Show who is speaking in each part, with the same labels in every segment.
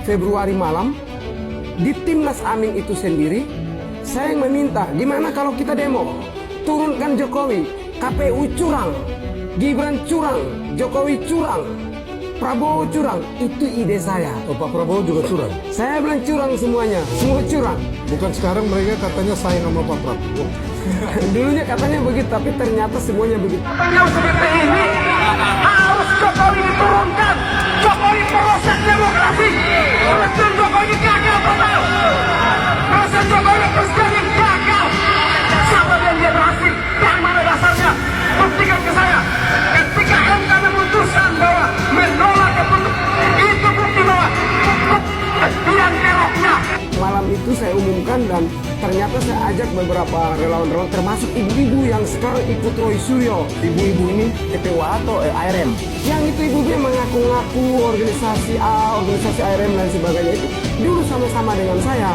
Speaker 1: Februari malam di Timnas Amin itu sendiri, saya yang meminta, gimana kalau kita demo, turunkan Jokowi, KPU curang, Gibran curang, Jokowi curang, Prabowo curang. Itu ide saya.
Speaker 2: Oh, Pak Prabowo juga curang?
Speaker 1: Saya bilang curang semuanya, semua curang.
Speaker 2: Bukan sekarang mereka katanya sayang sama Pak Prabowo.
Speaker 1: Dulunya katanya begitu, tapi ternyata semuanya begitu. Yang seperti ini harus Jokowi diturunkan. Jokowi proses demokrasi. Proses Jokowi gagal total. Proses Jokowi terus jadi gagal. Siapa yang dia berhasil? Yang mana dasarnya? Buktikan ke saya. Ketika MK memutuskan bahwa menolak keputusan, itu bukti bahwa yang keroknya. Malam itu saya umumkan dan ternyata saya ajak beberapa relawan-relawan termasuk ibu-ibu yang sekarang ikut Roy Suryo.
Speaker 3: Ibu-ibu ini TPWA atau ARM?
Speaker 1: Yang itu ibu-ibu yang mengaku-ngaku organisasi A, organisasi ARM dan sebagainya itu dulu sama-sama dengan saya.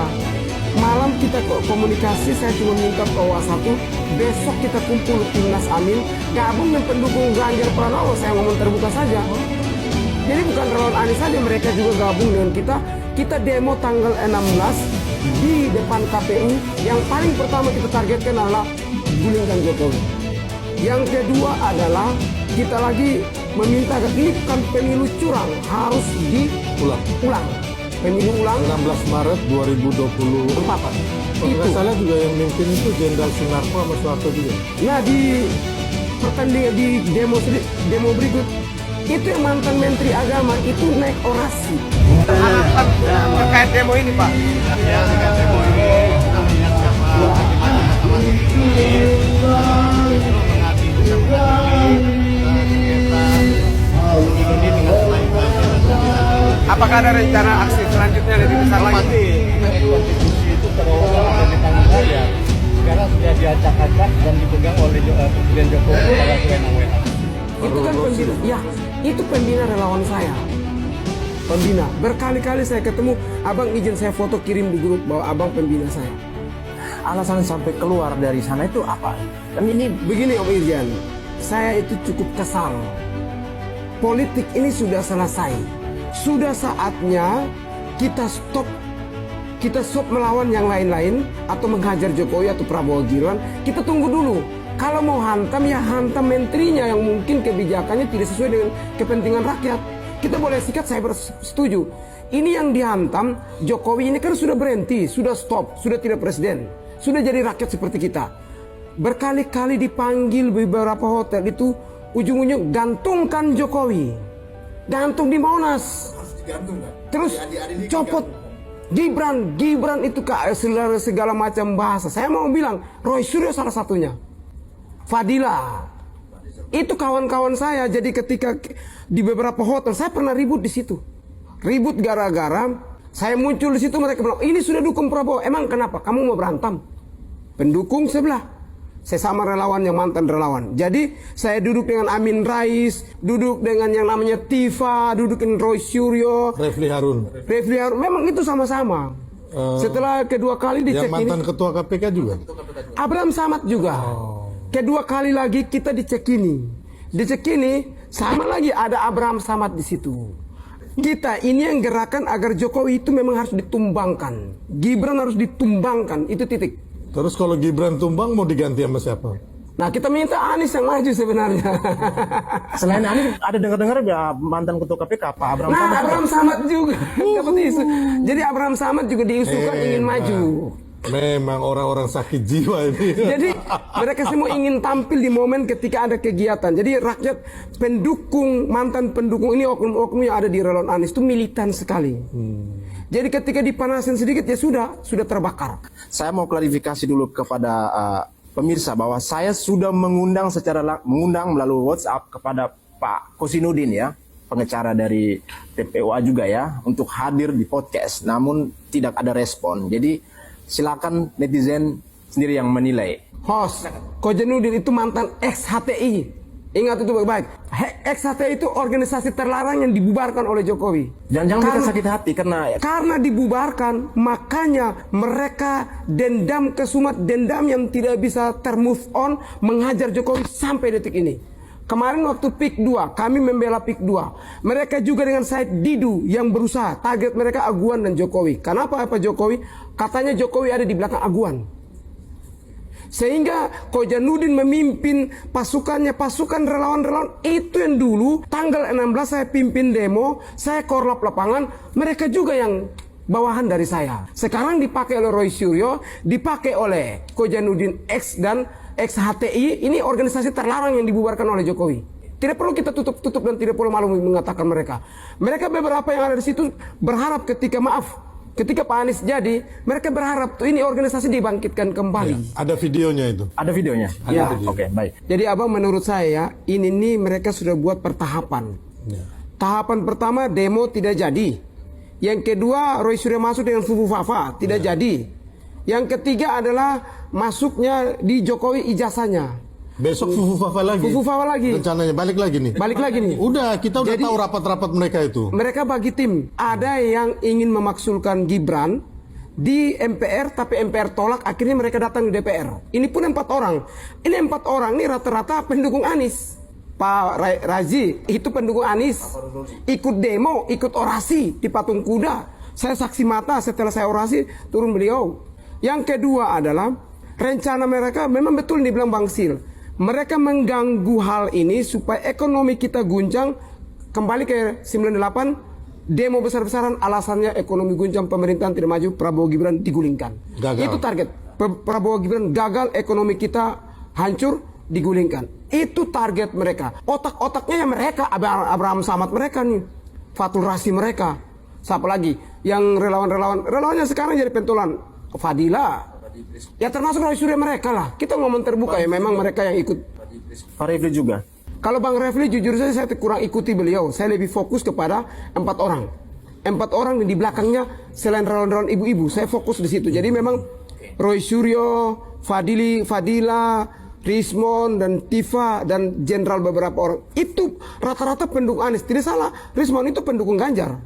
Speaker 1: Malam kita komunikasi, saya cuma minta bahwa satu, besok kita kumpul Timnas Amin, gabung dengan pendukung Ganjar Pranowo, saya ngomong terbuka saja. Jadi bukan relawan Anies saja, mereka juga gabung dengan kita. Kita demo tanggal 16 di depan KPU. Yang paling pertama kita targetkan adalah gulingkan Jokowi. Yang kedua adalah kita lagi meminta ini kan pemilu curang, harus diulang. Pemilu ulang
Speaker 2: 16 Maret 2024. Kalau nggak salah juga yang mimpin itu Jenderal Sunarko sama Soeharto juga.
Speaker 1: Nah di pertandingan di demo berikut itu yang mantan Menteri Agama itu naik orasi. Terkait demo ini Pak.
Speaker 4: Ya, terkait demo ini kita melihat siapa teman-teman ini dengan sebaik-baiknya.
Speaker 1: Apakah ada rencana aksi selanjutnya lebih besar lagi?
Speaker 4: Konstitusi itu terowongan dari tangan saya. Sekarang sudah diacak-acak dan dipegang oleh Presiden Jokowi pada wewenang-wewenang.
Speaker 1: Itu kan pembina, ya itu pembina relawan saya. Pembina, berkali-kali saya ketemu, abang izin saya foto kirim di grup bahwa abang pembina saya.
Speaker 3: Alasan sampai keluar dari sana itu apa?
Speaker 1: Dan ini begini Om Irjan, saya itu cukup kesal. Politik ini sudah selesai. Sudah saatnya kita stop melawan yang lain-lain atau menghajar Jokowi atau Prabowo Gibran. Kita tunggu dulu. Kalau mau hantam ya hantam menterinya yang mungkin kebijakannya tidak sesuai dengan kepentingan rakyat. Kita boleh sikat, saya setuju. Ini yang dihantam Jokowi ini kan sudah berhenti, sudah stop, sudah tidak presiden, sudah jadi rakyat seperti kita. Berkali-kali dipanggil beberapa hotel itu ujung-ujungnya gantungkan Jokowi, gantung di Monas, terus copot Gibran itu segala macam bahasa. Saya mau bilang Roy Suryo salah satunya, Fadila. Itu kawan-kawan saya. Jadi ketika di beberapa hotel saya pernah ribut di situ. Ribut gara-gara saya muncul di situ, mereka bilang ini sudah dukung Prabowo. Emang kenapa? Kamu mau berantem? Pendukung sebelah. Saya sama relawan yang mantan relawan. Jadi saya duduk dengan Amin Rais, duduk dengan yang namanya Tifa, duduk dengan Roy Suryo,
Speaker 2: Refli Harun.
Speaker 1: Memang itu sama-sama. Setelah kedua kali dicek
Speaker 2: yang mantan
Speaker 1: ini,
Speaker 2: ketua KPK juga.
Speaker 1: Abraham Samad juga. Kedua kali lagi kita dicek ini. Dicek ini sama lagi ada Abraham Samad di situ. Kita ini yang gerakan agar Jokowi itu memang harus ditumbangkan. Gibran harus ditumbangkan, itu titik.
Speaker 2: Terus kalau Gibran tumbang mau diganti sama siapa?
Speaker 1: Nah kita minta Anies yang maju sebenarnya.
Speaker 3: Selain Anies ada dengar-dengar ya mantan ketua KPK Pak Abraham
Speaker 1: Nah
Speaker 3: Samad.
Speaker 1: Abraham Samad juga dapat isu. Jadi Abraham Samad juga diusulkan ingin maju.
Speaker 2: Memang orang-orang sakit jiwa ini.
Speaker 1: Jadi mereka semua ingin tampil di momen ketika ada kegiatan. Jadi rakyat pendukung, mantan pendukung ini oknum-oknum yang ada di relawan Anies itu militan sekali. Jadi ketika dipanasin sedikit ya sudah terbakar.
Speaker 3: Saya mau klarifikasi dulu kepada pemirsa bahwa saya sudah mengundang melalui WhatsApp kepada Pak Kosinudin ya, pengacara dari TPWA juga ya, untuk hadir di podcast. Namun tidak ada respon. Jadi silakan netizen sendiri yang menilai.
Speaker 1: Host, Kojenudin itu mantan ex-HTI. Ingat itu baik-baik. Ex-HTI itu organisasi terlarang yang dibubarkan oleh Jokowi.
Speaker 3: Jangan-jangan kita sakit hati
Speaker 1: karena dibubarkan, makanya mereka dendam kesumat, dendam yang tidak bisa termove on, menghajar Jokowi sampai detik ini. Kemarin waktu PIK 2, kami membela PIK 2. Mereka juga dengan Said Didu yang berusaha. Target mereka Aguan dan Jokowi. Kenapa Pak Jokowi? Katanya Jokowi ada di belakang Aguan. Sehingga Kojanudin memimpin pasukannya, pasukan relawan-relawan itu yang dulu tanggal 16 saya pimpin demo, saya korlap lapangan, mereka juga yang bawahan dari saya. Sekarang dipakai oleh Roy Suryo, dipakai oleh Kojanudin X dan XHTI, ini organisasi terlarang yang dibubarkan oleh Jokowi. Tidak perlu kita tutup-tutup dan tidak perlu malu mengatakan mereka. Mereka beberapa yang ada di situ berharap ketika Pak Anies jadi, mereka berharap tuh ini organisasi dibangkitkan kembali.
Speaker 2: Ya, ada videonya itu.
Speaker 3: Ada videonya?
Speaker 1: Ya.
Speaker 3: Oke, baik.
Speaker 1: Jadi abang menurut saya ini nih mereka sudah buat pertahapan.
Speaker 2: Ya.
Speaker 1: Tahapan pertama demo tidak jadi. Yang kedua Roy Suryo masuk dengan Fufu Fafa tidak jadi. Yang ketiga adalah masuknya di Jokowi ijazahnya.
Speaker 2: Besok Fufu Fafa lagi.
Speaker 1: Fufu Fafa lagi.
Speaker 2: Rencananya balik lagi nih.
Speaker 1: Balik lagi nih.
Speaker 2: Udah, kita udah
Speaker 1: Jadi,
Speaker 2: tahu rapat-rapat mereka itu.
Speaker 1: Mereka bagi tim. Ada yang ingin memaksulkan Gibran di MPR, tapi MPR tolak. Akhirnya mereka datang di DPR. Ini pun 4 orang. Ini 4 orang nih rata-rata pendukung Anies. Pak Razi itu pendukung Anies. Ikut demo, ikut orasi di Patung Kuda. Saya saksi mata setelah saya orasi turun beliau. Yang kedua adalah rencana mereka memang betul dibilang Bang Sil. Mereka mengganggu hal ini supaya ekonomi kita guncang. Kembali ke 98, demo besar-besaran alasannya ekonomi guncang, pemerintahan tidak maju, Prabowo Gibran digulingkan.
Speaker 2: Gagal.
Speaker 1: Itu target. Prabowo Gibran gagal, ekonomi kita hancur, digulingkan. Itu target mereka. Otak-otaknya yang mereka, Abraham Samad mereka nih. Fatul Rasi mereka. Siapa lagi? Yang relawannya sekarang jadi pentolan. Fadila. Ya termasuk Roy Suryo mereka lah. Kita ngomong terbuka ya, memang mereka yang ikut.
Speaker 3: Pak Refli juga.
Speaker 1: Kalau Bang Refli jujur saja saya kurang ikuti beliau. Saya lebih fokus kepada 4 orang. 4 orang di belakangnya selain relawan-relawan ibu-ibu. Saya fokus di situ. Jadi memang Roy Suryo, Fadila, Rismon dan Tifa dan jenderal beberapa orang itu rata-rata pendukung Anies. Tidak salah, Rismon itu pendukung Ganjar.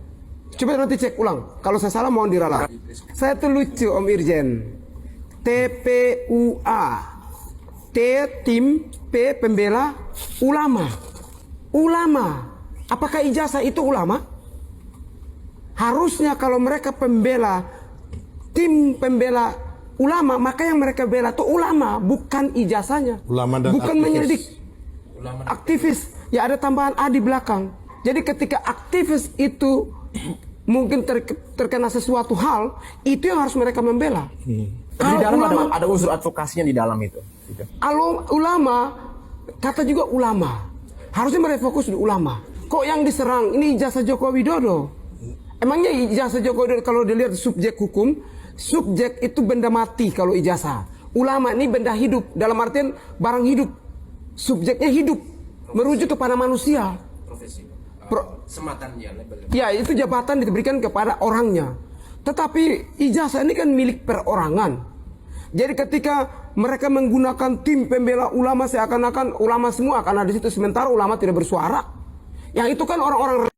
Speaker 1: Coba nanti cek ulang. Kalau saya salah mohon diralat. Saya tuh lucu Om Irjen. TPUA. T tim, P pembela ulama. Ulama. Apakah ijazah itu ulama? Harusnya kalau mereka pembela tim pembela ulama, maka yang mereka bela itu ulama, bukan ijazahnya.
Speaker 2: Ulama dan
Speaker 1: bukan
Speaker 2: aktivis.
Speaker 1: menyelidik. Aktivis. Ya ada tambahan A di belakang. Jadi ketika aktivis itu mungkin terkena sesuatu hal, itu yang harus mereka membela.
Speaker 3: Di dalam ada unsur advokasinya di dalam itu. Gitu.
Speaker 1: Ulama, kata juga ulama. Harusnya mereka fokus di ulama. Kok yang diserang ini ijazah Joko Widodo? Emangnya ijazah Joko Widodo kalau dilihat subjek hukum, subjek itu benda mati kalau ijazah. Ulama ini benda hidup, dalam artian barang hidup. Subjeknya hidup, merujuk kepada manusia.
Speaker 3: Sematannya labelnya.
Speaker 1: Ya itu jabatan diberikan kepada orangnya. Tetapi ijazah ini kan milik perorangan. Jadi ketika mereka menggunakan tim pembela ulama seakan-akan ulama semua akan ada di situ, sementara ulama tidak bersuara. Yang itu kan orang-orang